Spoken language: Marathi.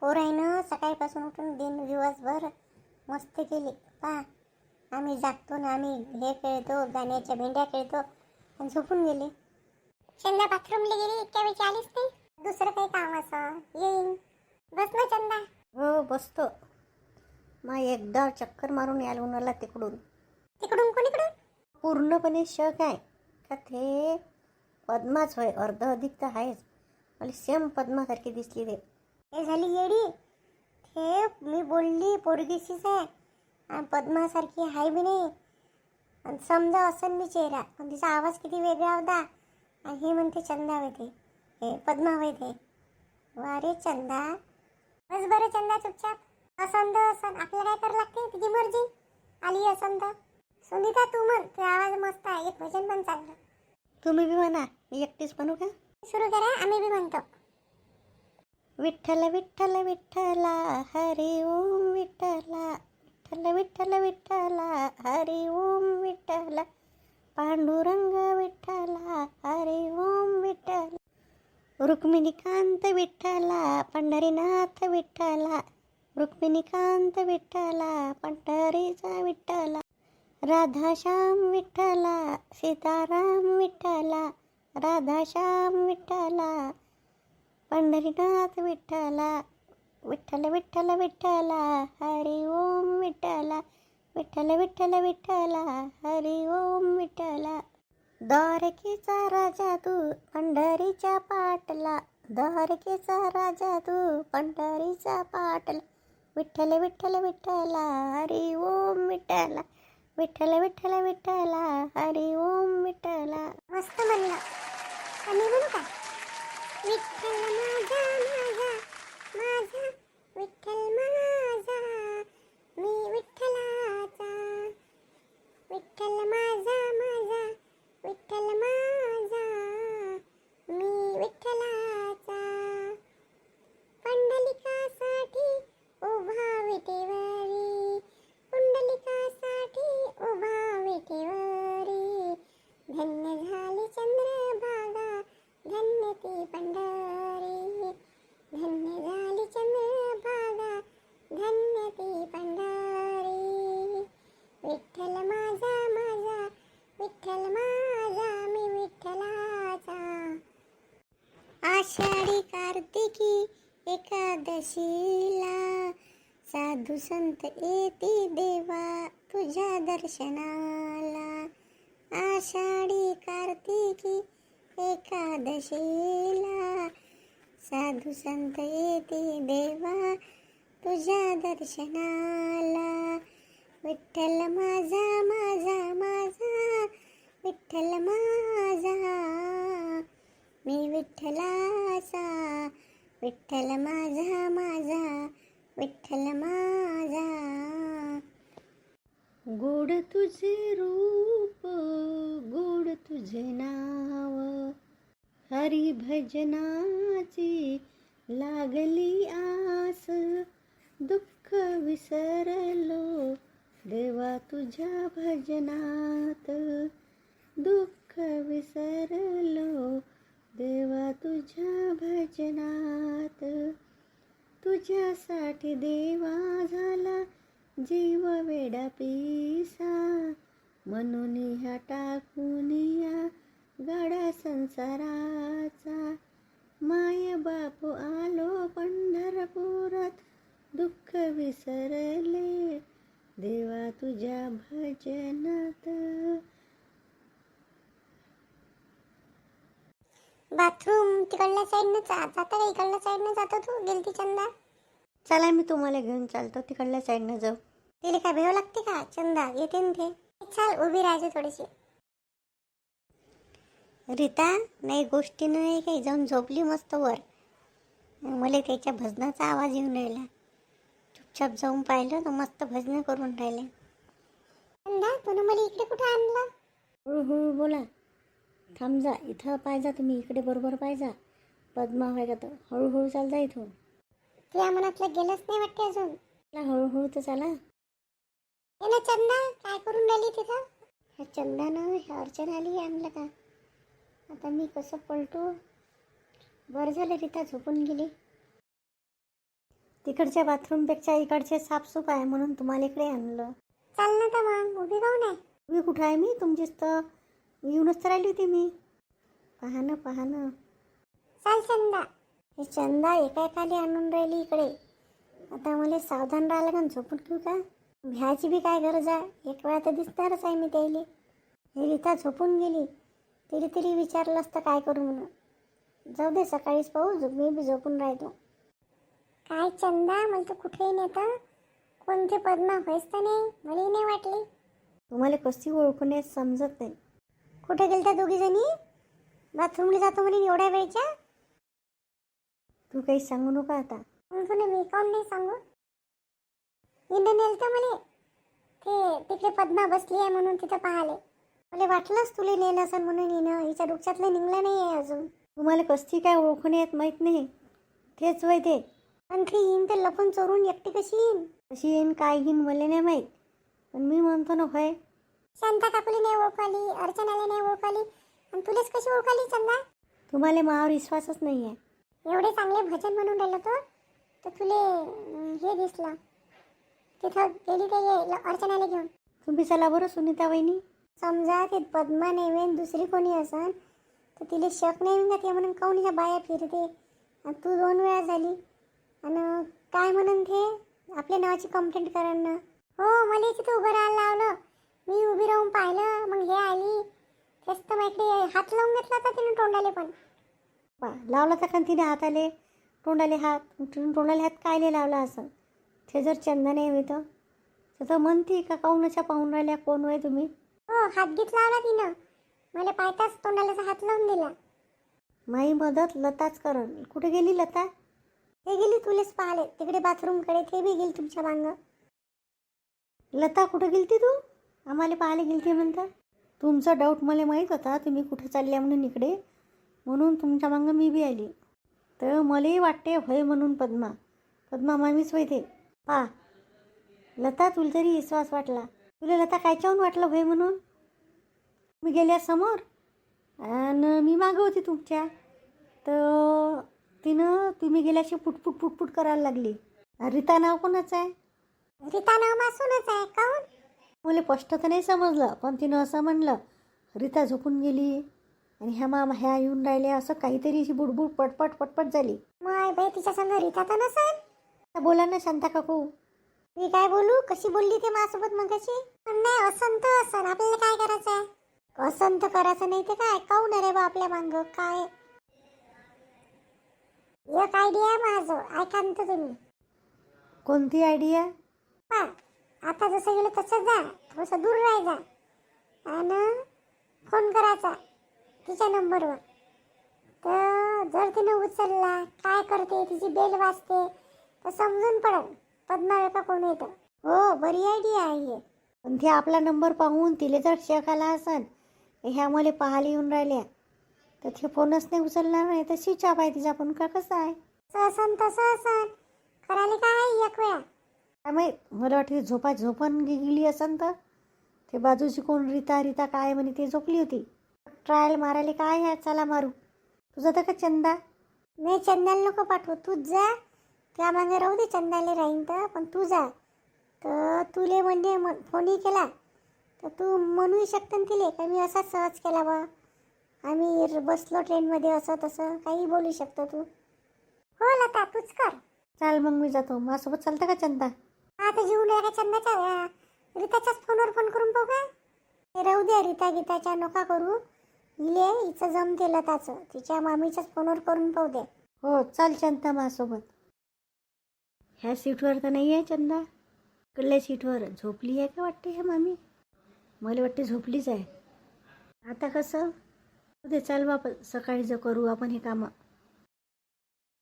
पोराईनं सकाळीपासून उठून दिवसभर मस्ती केली. पहा, आम्ही जागतो ना, आम्ही हे खेळतो, गाण्याच्या भेंड्या खेळतो आणि झोपून गेले. चंदा बाथरूमला गेली, इतक्या वेळची आलीच नाही. दुसरं काही काम असं येईन. बस ना चंदा. हो बसतो. मग एकदा चक्कर मारून यायला उन्हाला तिकडून कोणीकडून? पूर्णपणे शक आहे का ते पद्माच होय. अर्ध अधिक तर आहेच. मला सेम पद्मासारखी दिसली ते. हे झाली येडी. हे मी बोलली पोरगीशीच आहे आणि पद्मासारखी आहे बी नाही. आणि समजा असं मी चेहरा, पण तिचा आवाज किती वेगळा होता. आणि हे म्हणते चंदा होते, हे पद्मा होते. वारे चंदा, बस बरं चंदा चुपचाप. असंत असं आपल्याला काय करावं लागते, तिची मर्जी. आली असंत. सुनीता तू म्हण, तुझा आवाज मस्त आहे, एक भजन पण चांगलं. तुम्ही बी म्हणा, मी एकटीच म्हणू का? सुरू करा, आम्ही बी म्हणतो. विठ्ठल विठ्ठल विठ्ठला हरी ओम विठ्ठला, विठ्ठल विठ्ठल विठ्ठला हरी ओम विठ्ठला, पांडुरंग विठ्ठला हरी ओम विठ्ठला, रुक्मिणीकांत विठ्ठला पंढरीनाथ विठ्ठला, रुक्मिणीकांत विठ्ठला पंढरीचा विठ्ठला, राधाश्याम विठ्ठला सीताराम विठ्ठला, राधाश्याम विठ्ठला पंढरीनाथ विठ्ठला, विठ्ठल विठ्ठल विठ्ठला हरी ओम विठ्ठला, विठ्ठल विठ्ठल विठ्ठला हरी ओम विठ्ठला, द्वारकेचा राजा तू पंढरीच्या पाटला, द्वारकेचा राजा तू पंढरीचा पाटला, विठ्ठल विठ्ठल विठ्ठला हरी ओम विठ्ठला, विठ्ठल विठ्ठल विठ्ठला हरी ओम विठ्ठला. मस्त म्हणलं. आम्ही म्हणू का? विठ्ठल माझा माझा माझा, विठ्ठल माझा मी विठ्ठलाचा, विठ्ठल माझा माझा, विठ्ठल माझा मी विठ्ठलाचा, पंढलिकासाठी उभा विटेवरी, पुंडलिकासाठी उभा विटेवरी, धन्य झाली चंद्रभागा, धन्य ती पंढरी, धन्य झाली चंद्रभागा, धन्य ती पंढरी, विठ्ठल माझा माझा, विठ्ठल माझा मी विठ्ठलाचा. आषाढी कार्तिकी एकादशीला साधू संत येती देवा तुझ्या दर्शनाला, आषाढी कार्तिकी एकादशीला साधू संत येती देवा तुझ्या दर्शनाला, विठ्ठल माझा माझा माझा, विठ्ठल माझा मी विठ्ठलाचा, विठ्ठल माझा माझा, विठ्ठल माझा. गोड तुझे रूप गोड तुझे नाव, हरी भजनाची लागली आस, दुःख विसरलो देवा तुझ्या भजनात, दुःख विसरलो देवा तुझ्या भजनात, तुझ्यासाठी देवा झाला जीव वेडा पिसा, म्हणून ह्या टाकून या गाडा संसाराचा, माय बापू आलो पंढरपुरात, दुःख विसरले देवा तुझ्या भजनात. बाथरूम तिकडल्या साईडनं जाता का इकडल्या साईडनं जातो तू? गेलती चंदा. चला मी तुम्हाला घेऊन चालतो, तिकडल्या साईडनं जाऊ. तिला काय भेव लागते का? चंदा येते ना ते. चाल उभी राहायची थोडीशी. रीता नाही गोष्टी नाही काही, जाऊन झोपली मस्त वर. मला त्याच्या भजनाचा आवाज येऊन राहिला. चुपचाप जाऊन पाहिलं तर मस्त भजनं करून राहिले. चंदा तुला मला इकडे कुठे आणलं? हळूहळू बोला. थांब जा, इथं पाहिजा तुम्ही, इकडे बरोबर पाहिजा. पद्मा व्हायला तर हळूहळू चाल जा इथून. तुझ्या मनातलं गेलंच नाही वाटते अजून. हळूहळू तर चाला. हे ना चंदा काय करून राहिली तिथं? ह्या चंदानं ह्या अर्चना आली आणलं का? आता मी कसं पलटू? बरं झालं रीता झोपून गेली. तिकडच्या बाथरूमपेक्षा इकडचे साफसूफ आहे म्हणून तुम्हाला इकडे आणलं. चाल ना तर मग, उभी काहून आहे? तुम्ही कुठं आहे? मी तुमचीच तर येऊनच तर राहिली होती मी. पहा ना. चाल चंदा. हे चंदा एकाखाली आणून राहिली इकडे. आता मला सावधान राहायला का झोपून घेऊ का? भ्याची बी काय गरज आहे? एक वेळा तर दिसणारच आहे मी त्याला. हे रीता झोपून गेली, तरी विचारलं असतं काय करू म्हणून. जाऊ दे, सकाळीच पाहू, मी बी झोपून राहतो. काय चंदा, मला तर कुठेही नेतं. कोणते पद्मा व्हायच तर नाही, मलाही नाही वाटले. तुम्हाला कशी ओळखून येत समजत नाही. कुठे गेलत्या दोघी जणी? बाथरूमला जातो म्हणे एवढ्या वेळच्या. तू काही सांगू नका आता. म्हणतो ना मी, काऊन नाही सांगू? इंड नेलतं म्हणे, ते तिकडे पद्मा बसली आहे म्हणून तिथं पाहाले. मला वाटलंच तुला नेलं असं म्हणून. हिनं हिच्या डोक्यातलं निघलं नाही आहे अजून. तुम्हाला कशी काय ओळखून येत माहीत नाही. तेच वय ते. पण ती येईन तर लपून चोरून एकटी कशी येईन? कशी येईन काय येईन मला नाही माहीत, पण मी म्हणतो ना होय. शांता काकुली नाही ओळखाली, अर्चनाला नाही ओळखाली, आणि तुलेच कशी ओळखाली चंदा? तुम्हाला मावर विश्वासच नाही आहे. एवढे चांगले भजन म्हणून राहिलं तर तुले हे दिसलं. तिथं गेली ते अर्चनाला घेऊन. तुम्ही चला बरं सुनीता वहिनी. समजा ते पद्मा नेवेन दुसरी कोणी असन तर तिला शक नाही येऊन जाते म्हणून काऊन ह्या बाया फिरते. आणि तू 2 वेळा झाली आणि काय म्हणून ते आपल्या नावाची कंप्लेंट करण ना. हो, मला तिथं उभं राहायला लावलं, मी उभी राहून पाहिलं, मग हे आली. तेच तर मग इकडे हात लावून घेतला होता तिने तोंडाले. पण लावला तर का तिने हाताले तोंडाले हात? तोंडाले हात कायले लावला असं? ते जर चंदा नाही होतं तर म्हणते का काऊनच्या पाहून राहिल्या, कोण होय तुम्ही? हो, हात घेत लावला तिनं, मला पाहताच तोंडाला हात लावून दिला. माई मदत लताच करण. कुठे गेली लता? ते गेली तुलेच पाहिले तिकडे बाथरूमकडे. ते बी गेली तुमच्या मागं. लता कुठं गेलती तू? आम्हाला पाहायला गेलती म्हणता. तुमचा डाऊट मला माहीत होता तुम्ही कुठं चालल्या म्हणून इकडे, म्हणून तुमच्या मागं मी बी आली. तर मलाही वाटते होय म्हणून पद्मा मामीच होय ते. पा लता, तुला तरी विश्वास वाटला. तुला लता कायच्याहून वाटलं होय म्हणून? मी गेल्या समोर आणि मी मागं होती तुमच्या, तर तिनं तुम्ही गेल्याशी पुटपुट करायला लागली. रीता नाव कोणाचं आहे? रीता नाव मासूनच आहे. काऊन? मला स्पष्ट तर नाही समजलं, पण तिनं असं म्हणलं रीता झोपून गेली आणि ह्या येऊन राहिल्या, असं काहीतरी अशी बुडबुड पटपट झाली. मग बाई तिच्या संग रीता तर नसेल. बोला ना शांता काकू. मी काय बोलू? कशी बोलली ते माझ्यासोबत मगाशी? पण नाही, असन तर असन, आपल्याला काय करायचं आहे? असन तर करायचं नाही ते काय? काऊन रे बा आपल्या मागं काय? एक आयडिया आहे माझं, ऐका ना तर तुम्ही. कोणती आयडिया? पा, आता जसं गेलं तसं जा, थोडंसं दूर राहायचा आणि फोन करायचा तिच्या नंबरवर. तर जर तिनं उचलला, काय करते, तिची बेल वाजते, तर समजून पडेल पद्मा का कोण येतं. हो, बरी आयडिया आहे हे. पण ते आपला नंबर पाहून तिला जर शक आला असन ह्या मला पाहायला येऊन राहिल्या, तर ते फोनच नाही उचलणार नाही, तर स्विच ऑफ आहे तिचा फोन का कसा आहे? तसं असन करायला काय एक वेळा. काय माहीत, मला वाटते झोपण गेली असन तर ते बाजूची कोण रीता काय म्हणे ते झोपली होती. ट्रायल मारायला काय आहे, चला मारू. तुझं तर का चंदा? नाही, चंदाला नको पाठवू, तूच जा. त्या मागे राहू दे, चंदाला राहीन तर, पण तू जा. तर तुले म्हणजे फोनही केला तर तू म्हणू शकते ना तिले का मी असाच सहज केला बा, आम्ही बसलो ट्रेनमध्ये, असं तसं काही बोलू शकतो तू. हो लता, तूच कर. चाल मग मी जातो. माझ्यासोबत चालतं का चंदा? आता जीवन का चंदाच्या रीताच्याच फोनवर फोन करून पाहू का? ते राहू द्या, गीताच्या नका करू. हिचं जमते लताचं, तिच्या मामीच्याच फोनवर करून पाहू दे. हो चाल चंदा माझ्यासोबत. ह्या सीटवर तर नाही आहे चंदा, इकडल्या सीटवर झोपली आहे का वाटते ह्या मामी? मला वाटते झोपलीच आहे. आता कसं ते, चल बाप, सकाळी जर करू आपण हे कामं.